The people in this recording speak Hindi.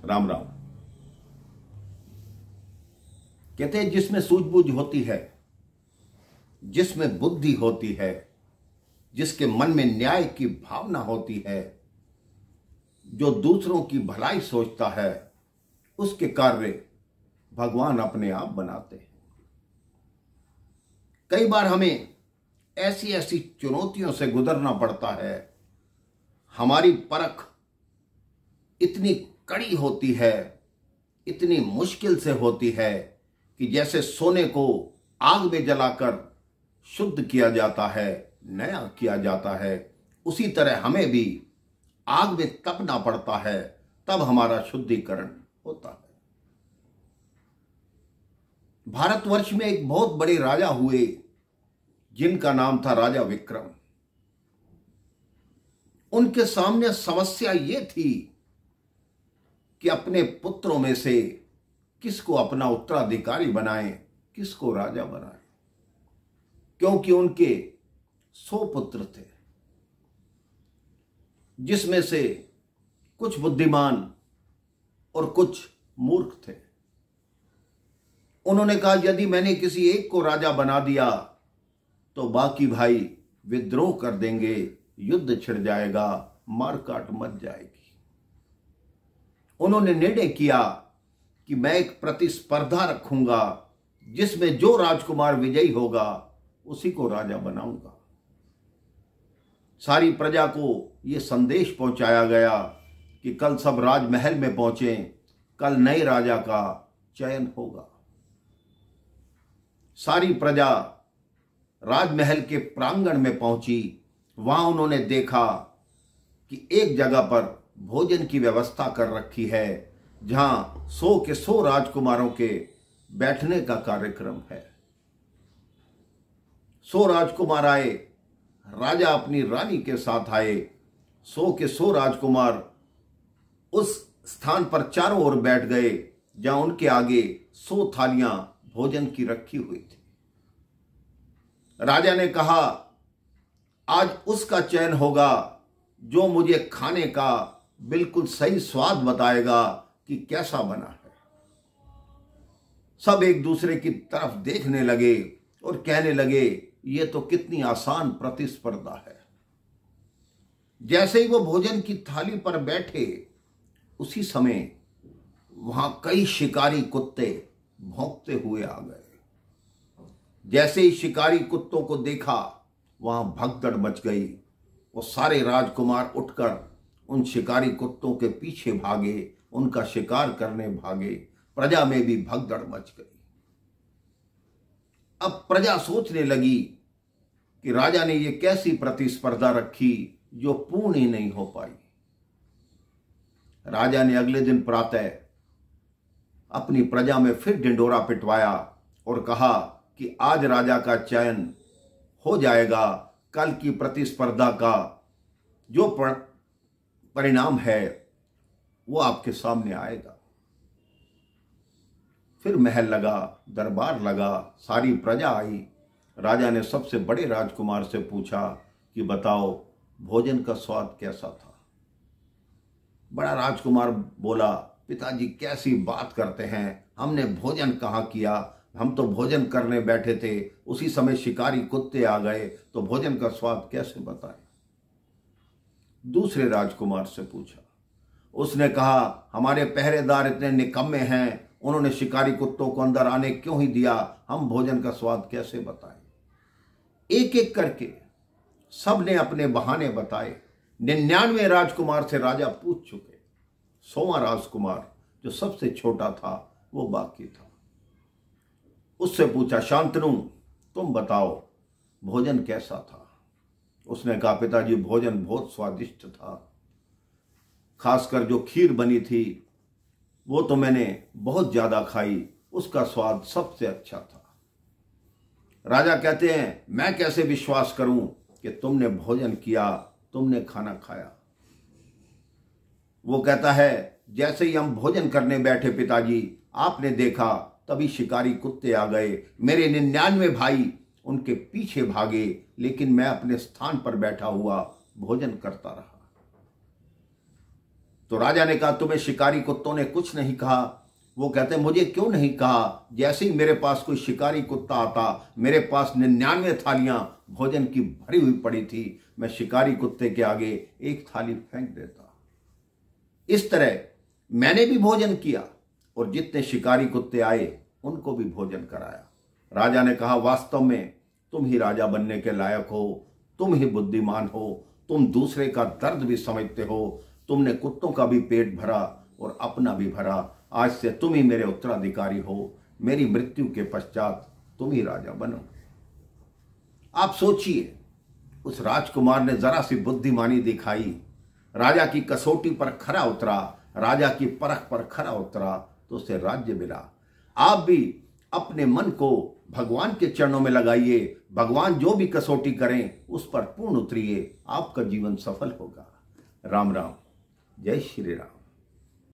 राम राम। कहते हैं जिसमें सूझबूझ होती है, जिसमें बुद्धि होती है, जिसके मन में न्याय की भावना होती है, जो दूसरों की भलाई सोचता है, उसके कार्य भगवान अपने आप बनाते हैं। कई बार हमें ऐसी ऐसी चुनौतियों से गुजरना पड़ता है, हमारी परख इतनी कड़ी होती है, इतनी मुश्किल से होती है कि जैसे सोने को आग में जलाकर शुद्ध किया जाता है, नया किया जाता है, उसी तरह हमें भी आग में तपना पड़ता है, तब हमारा शुद्धिकरण होता है। भारतवर्ष में एक बहुत बड़े राजा हुए जिनका नाम था राजा विक्रम। उनके सामने समस्या ये थी कि अपने पुत्रों में से किसको अपना उत्तराधिकारी बनाएं, किसको राजा बनाएं, क्योंकि उनके 100 पुत्र थे, जिसमें से कुछ बुद्धिमान और कुछ मूर्ख थे। उन्होंने कहा यदि मैंने किसी एक को राजा बना दिया तो बाकी भाई विद्रोह कर देंगे, युद्ध छिड़ जाएगा, मारकाट मच जाएगी। उन्होंने निर्णय किया कि मैं एक प्रतिस्पर्धा रखूंगा, जिसमें जो राजकुमार विजयी होगा उसी को राजा बनाऊंगा। सारी प्रजा को यह संदेश पहुंचाया गया कि कल सब राजमहल में पहुंचें, कल नए राजा का चयन होगा। सारी प्रजा राजमहल के प्रांगण में पहुंची। वहां उन्होंने देखा कि एक जगह पर भोजन की व्यवस्था कर रखी है, जहां 100 के 100 राजकुमारों के बैठने का कार्यक्रम है। 100 राजकुमार आए, राजा अपनी रानी के साथ आए। 100 के 100 राजकुमार उस स्थान पर चारों ओर बैठ गए जहां उनके आगे 100 थालियां भोजन की रखी हुई थी। राजा ने कहा आज उसका चयन होगा जो मुझे खाने का बिल्कुल सही स्वाद बताएगा कि कैसा बना है। सब एक दूसरे की तरफ देखने लगे और कहने लगे ये तो कितनी आसान प्रतिस्पर्धा है। जैसे ही वो भोजन की थाली पर बैठे, उसी समय वहां कई शिकारी कुत्ते भौंकते हुए आ गए। जैसे ही शिकारी कुत्तों को देखा, वहां भगदड़ मच गई। वो सारे राजकुमार उठकर उन शिकारी कुत्तों के पीछे भागे, उनका शिकार करने भागे। प्रजा में भी भगदड़ मच गई। अब प्रजा सोचने लगी कि राजा ने ये कैसी प्रतिस्पर्धा रखी जो पूर्ण ही नहीं हो पाई। राजा ने अगले दिन प्रातः अपनी प्रजा में फिर ढिंढोरा पिटवाया और कहा कि आज राजा का चयन हो जाएगा, कल की प्रतिस्पर्धा का जो परिणाम है वो आपके सामने आएगा। फिर महल लगा, दरबार लगा, सारी प्रजा आई। राजा ने सबसे बड़े राजकुमार से पूछा कि बताओ भोजन का स्वाद कैसा था। बड़ा राजकुमार बोला पिताजी कैसी बात करते हैं, हमने भोजन कहाँ किया, हम तो भोजन करने बैठे थे, उसी समय शिकारी कुत्ते आ गए, तो भोजन का स्वाद कैसे बताएं। दूसरे राजकुमार से पूछा, उसने कहा हमारे पहरेदार इतने निकम्मे हैं, उन्होंने शिकारी कुत्तों को अंदर आने क्यों ही दिया, हम भोजन का स्वाद कैसे बताएं। एक एक करके सबने अपने बहाने बताए। 99 राजकुमार से राजा पूछ चुके। 100वां राजकुमार जो सबसे छोटा था वो बाकी था। उससे पूछा शांतनु तुम बताओ भोजन कैसा था। उसने कहा पिताजी भोजन बहुत स्वादिष्ट था, खासकर जो खीर बनी थी वो तो मैंने बहुत ज्यादा खाई, उसका स्वाद सबसे अच्छा था। राजा कहते हैं मैं कैसे विश्वास करूं कि तुमने भोजन किया, तुमने खाना खाया। वो कहता है जैसे ही हम भोजन करने बैठे पिताजी, आपने देखा तभी शिकारी कुत्ते आ गए, मेरे 99 भाई उनके पीछे भागे, लेकिन मैं अपने स्थान पर बैठा हुआ भोजन करता रहा। तो राजा ने कहा, तुम्हें शिकारी कुत्तों ने कुछ नहीं कहा? वो कहते, मुझे क्यों नहीं कहा? जैसे ही मेरे पास कोई शिकारी कुत्ता आता, मेरे पास 99 थालियां भोजन की भरी हुई पड़ी थी, मैं शिकारी कुत्ते के आगे एक थाली फेंक देता। इस तरह मैंने भी भोजन किया और जितने शिकारी कुत्ते आए उनको भी भोजन कराया। राजा ने कहा, वास्तव में तुम ही राजा बनने के लायक हो, तुम ही बुद्धिमान हो, तुम दूसरे का दर्द भी समझते हो, तुमने कुत्तों का भी पेट भरा और अपना भी भरा। आज से तुम ही मेरे उत्तराधिकारी हो, मेरी मृत्यु के पश्चात तुम ही राजा बनो। आप सोचिए, उस राजकुमार ने जरा सी बुद्धिमानी दिखाई, राजा की कसौटी पर खरा उतरा, राजा की परख पर खरा उतरा, तो उसे राज्य मिला। आप भी अपने मन को भगवान के चरणों में लगाइए, भगवान जो भी कसौटी करें उस पर पूर्ण उतरिए, आपका जीवन सफल होगा। राम राम, जय श्री राम।